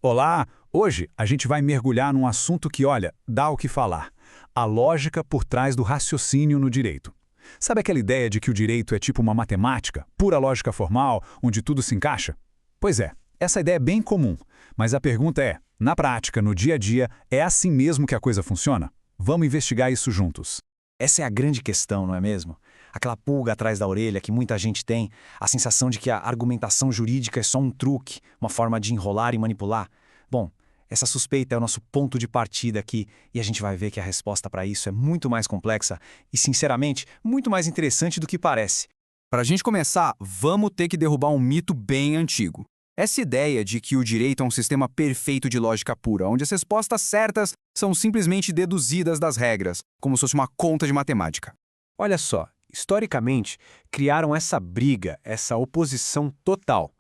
Olá! Hoje a gente vai mergulhar num assunto que, olha, dá o que falar. A lógica por trás do raciocínio no direito. Sabe aquela ideia de que o direito é tipo uma matemática, pura lógica formal, onde tudo se encaixa? Pois é, essa ideia é bem comum. Mas a pergunta é, na prática, no dia a dia, é assim mesmo que a coisa funciona? Vamos investigar isso juntos. Essa é a grande questão, não é mesmo? Aquela pulga atrás da orelha que muita gente tem, a sensação de que a argumentação jurídica é só um truque, uma forma de enrolar e manipular. Bom, essa suspeita é o nosso ponto de partida aqui e a gente vai ver que a resposta para isso é muito mais complexa e, sinceramente, muito mais interessante do que parece. Para a gente começar, vamos ter que derrubar um mito bem antigo. Essa ideia de que o direito é um sistema perfeito de lógica pura, onde as respostas certas são simplesmente deduzidas das regras, como se fosse uma conta de matemática. Olha só, historicamente, criaram essa briga, essa oposição total.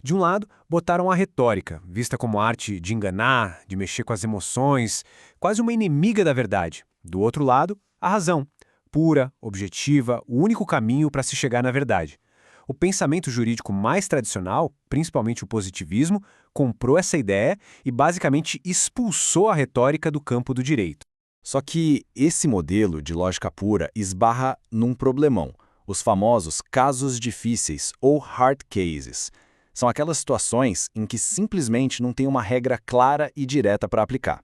De um lado, botaram a retórica, vista como arte de enganar, de mexer com as emoções, quase uma inimiga da verdade. Do outro lado, a razão, pura, objetiva, o único caminho para se chegar na verdade. O pensamento jurídico mais tradicional, principalmente o positivismo, comprou essa ideia e basicamente expulsou a retórica do campo do direito. Só que esse modelo de lógica pura esbarra num problemão, os famosos casos difíceis ou hard cases. São aquelas situações em que simplesmente não tem uma regra clara e direta para aplicar.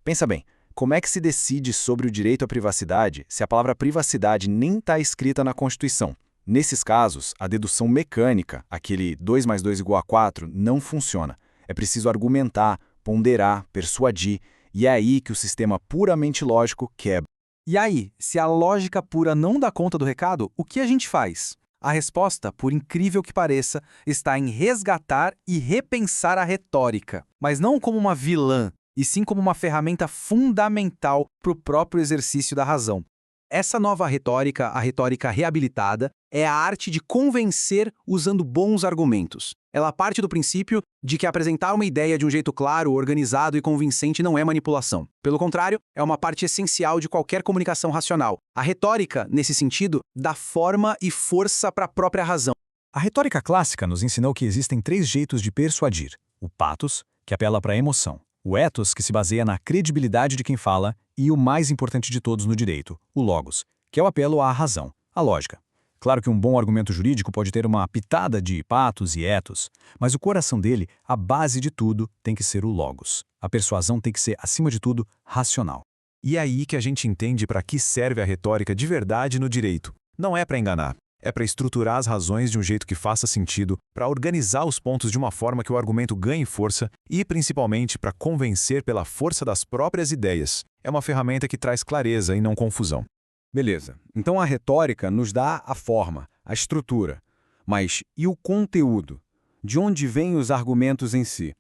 Pensa bem, como é que se decide sobre o direito à privacidade se a palavra privacidade nem está escrita na Constituição? Nesses casos, a dedução mecânica, aquele 2 mais 2 igual a 4, não funciona. É preciso argumentar, ponderar, persuadir, e é aí que o sistema puramente lógico quebra. E aí, se a lógica pura não dá conta do recado, o que a gente faz? A resposta, por incrível que pareça, está em resgatar e repensar a retórica, mas não como uma vilã, e sim como uma ferramenta fundamental para o próprio exercício da razão. Essa nova retórica, a retórica reabilitada, é a arte de convencer usando bons argumentos. Ela parte do princípio de que apresentar uma ideia de um jeito claro, organizado e convincente não é manipulação. Pelo contrário, é uma parte essencial de qualquer comunicação racional. A retórica, nesse sentido, dá forma e força para a própria razão. A retórica clássica nos ensinou que existem 3 jeitos de persuadir. O pathos, que apela para a emoção. O ethos, que se baseia na credibilidade de quem fala, e o mais importante de todos no direito, o logos, que é o apelo à razão, à lógica. Claro que um bom argumento jurídico pode ter uma pitada de pathos e ethos, mas o coração dele, a base de tudo, tem que ser o logos. A persuasão tem que ser, acima de tudo, racional. E é aí que a gente entende para que serve a retórica de verdade no direito. Não é para enganar. É para estruturar as razões de um jeito que faça sentido, para organizar os pontos de uma forma que o argumento ganhe força e, principalmente, para convencer pela força das próprias ideias. É uma ferramenta que traz clareza e não confusão. Beleza, então a retórica nos dá a forma, a estrutura. Mas e o conteúdo? De onde vêm os argumentos em si?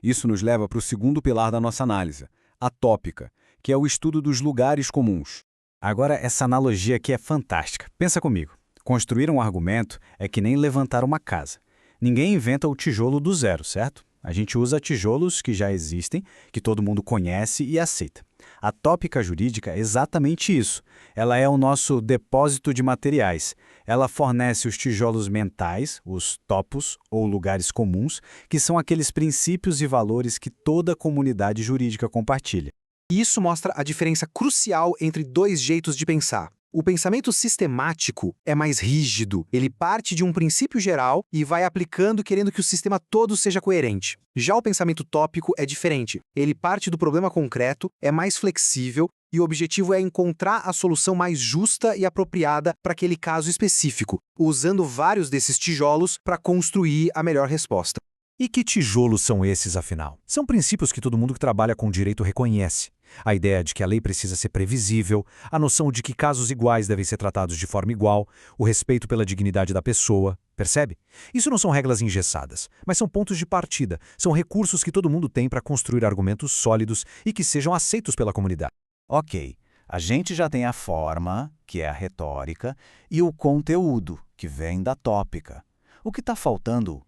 Isso nos leva para o segundo pilar da nossa análise, a tópica, que é o estudo dos lugares comuns. Agora, essa analogia aqui é fantástica. Pensa comigo. Construir um argumento é que nem levantar uma casa. Ninguém inventa o tijolo do zero, certo? A gente usa tijolos que já existem, que todo mundo conhece e aceita. A tópica jurídica é exatamente isso. Ela é o nosso depósito de materiais. Ela fornece os tijolos mentais, os topos, ou lugares comuns, que são aqueles princípios e valores que toda comunidade jurídica compartilha. E isso mostra a diferença crucial entre 2 jeitos de pensar. O pensamento sistemático é mais rígido, ele parte de um princípio geral e vai aplicando querendo que o sistema todo seja coerente. Já o pensamento tópico é diferente, ele parte do problema concreto, é mais flexível e o objetivo é encontrar a solução mais justa e apropriada para aquele caso específico, usando vários desses tijolos para construir a melhor resposta. E que tijolos são esses, afinal? São princípios que todo mundo que trabalha com direito reconhece. A ideia de que a lei precisa ser previsível, a noção de que casos iguais devem ser tratados de forma igual, o respeito pela dignidade da pessoa, percebe? Isso não são regras engessadas, mas são pontos de partida, são recursos que todo mundo tem para construir argumentos sólidos e que sejam aceitos pela comunidade. Ok, a gente já tem a forma, que é a retórica, e o conteúdo, que vem da tópica. O que está faltando?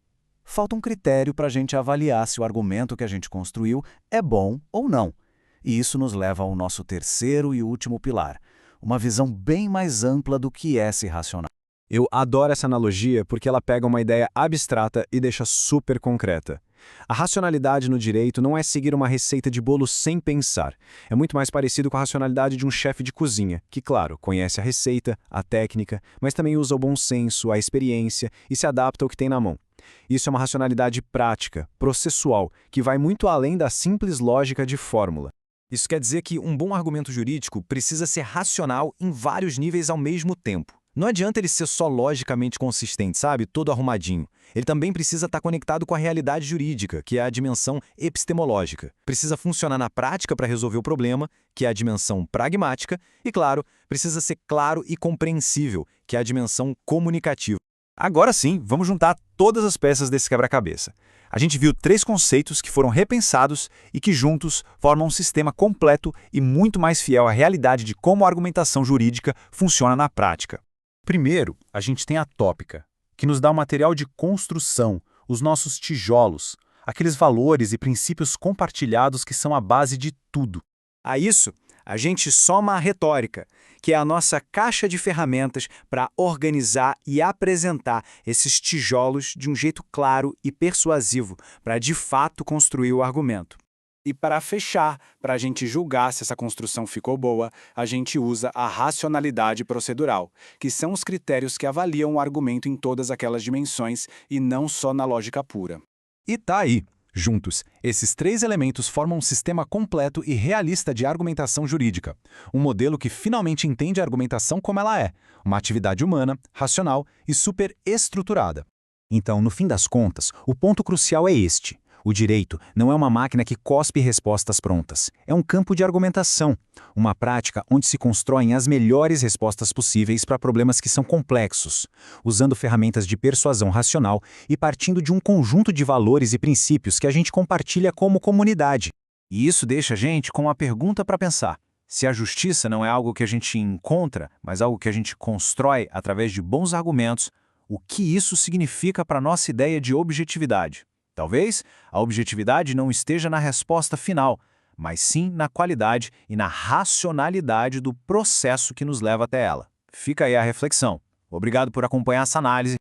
Falta um critério para a gente avaliar se o argumento que a gente construiu é bom ou não. E isso nos leva ao nosso terceiro e último pilar, uma visão bem mais ampla do que é se racionar. Eu adoro essa analogia porque ela pega uma ideia abstrata e deixa super concreta. A racionalidade no direito não é seguir uma receita de bolo sem pensar. É muito mais parecido com a racionalidade de um chefe de cozinha, que, claro, conhece a receita, a técnica, mas também usa o bom senso, a experiência e se adapta ao que tem na mão. Isso é uma racionalidade prática, processual, que vai muito além da simples lógica de fórmula. Isso quer dizer que um bom argumento jurídico precisa ser racional em vários níveis ao mesmo tempo. Não adianta ele ser só logicamente consistente, sabe? Todo arrumadinho. Ele também precisa estar conectado com a realidade jurídica, que é a dimensão epistemológica. Precisa funcionar na prática para resolver o problema, que é a dimensão pragmática. E, claro, precisa ser claro e compreensível, que é a dimensão comunicativa. Agora sim, vamos juntar todas as peças desse quebra-cabeça. A gente viu 3 conceitos que foram repensados e que juntos formam um sistema completo e muito mais fiel à realidade de como a argumentação jurídica funciona na prática. Primeiro, a gente tem a tópica, que nos dá o material de construção, os nossos tijolos, aqueles valores e princípios compartilhados que são a base de tudo. A isso, a gente soma a retórica, que é a nossa caixa de ferramentas para organizar e apresentar esses tijolos de um jeito claro e persuasivo para de fato construir o argumento. E para fechar, para a gente julgar se essa construção ficou boa, a gente usa a racionalidade procedural, que são os critérios que avaliam o argumento em todas aquelas dimensões e não só na lógica pura. E tá aí. Juntos, esses 3 elementos formam um sistema completo e realista de argumentação jurídica. Um modelo que finalmente entende a argumentação como ela é, uma atividade humana, racional e superestruturada. Então, no fim das contas, o ponto crucial é este. O direito não é uma máquina que cospe respostas prontas. É um campo de argumentação, uma prática onde se constroem as melhores respostas possíveis para problemas que são complexos, usando ferramentas de persuasão racional e partindo de um conjunto de valores e princípios que a gente compartilha como comunidade. E isso deixa a gente com uma pergunta para pensar. Se a justiça não é algo que a gente encontra, mas algo que a gente constrói através de bons argumentos, o que isso significa para a nossa ideia de objetividade? Talvez a objetividade não esteja na resposta final, mas sim na qualidade e na racionalidade do processo que nos leva até ela. Fica aí a reflexão. Obrigado por acompanhar essa análise.